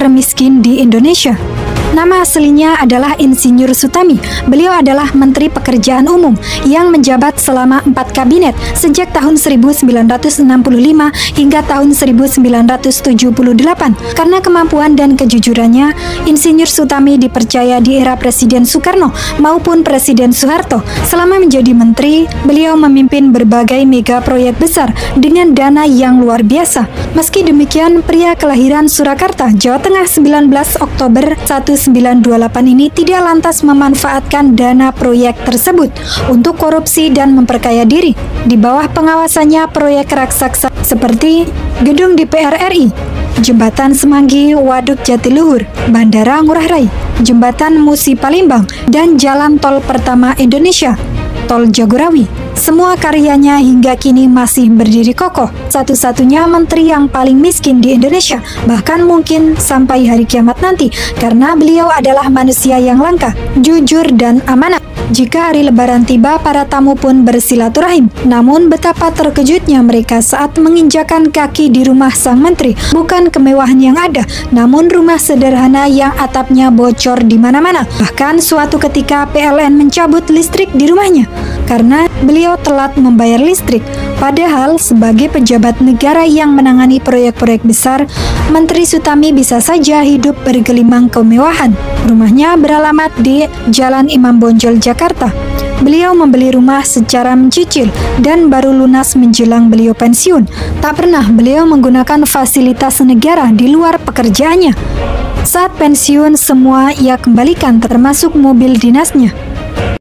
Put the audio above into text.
termiskin di Indonesia. Nama aslinya adalah Insinyur Sutami. Beliau adalah Menteri Pekerjaan Umum yang menjabat selama 4 kabinet sejak tahun 1965 hingga tahun 1978. Karena kemampuan dan kejujurannya, Insinyur Sutami dipercaya di era Presiden Soekarno maupun Presiden Soeharto. Selama menjadi menteri, beliau memimpin berbagai mega proyek besar dengan dana yang luar biasa. Meski demikian, pria kelahiran Surakarta, Jawa Tengah 19 Oktober 1928 ini tidak lantas memanfaatkan dana proyek tersebut untuk korupsi dan memperkaya diri. Di bawah pengawasannya, proyek raksasa seperti gedung DPR RI, Jembatan Semanggi Waduk Jatiluhur, Bandara Ngurah Rai, Jembatan Musi Palembang, dan Jalan Tol pertama Indonesia, Tol Jagorawi. Semua karyanya hingga kini masih berdiri kokoh. Satu-satunya menteri yang paling miskin di Indonesia, bahkan mungkin sampai hari kiamat nanti, karena beliau adalah manusia yang langka, jujur, dan amanah. Jika hari lebaran tiba, para tamu pun bersilaturahim. Namun betapa terkejutnya mereka saat menginjakan kaki di rumah sang menteri. Bukan kemewahan yang ada, namun rumah sederhana yang atapnya bocor di mana-mana. Bahkan suatu ketika PLN mencabut listrik di rumahnya karena beliau telat membayar listrik. Padahal sebagai pejabat negara yang menangani proyek-proyek besar, Menteri Sutami bisa saja hidup bergelimang kemewahan. Rumahnya beralamat di Jalan Imam Bonjol, Jakarta. Beliau membeli rumah secara mencicil dan baru lunas menjelang beliau pensiun. Tak pernah beliau menggunakan fasilitas negara di luar pekerjaannya. Saat pensiun, semua ia kembalikan termasuk mobil dinasnya.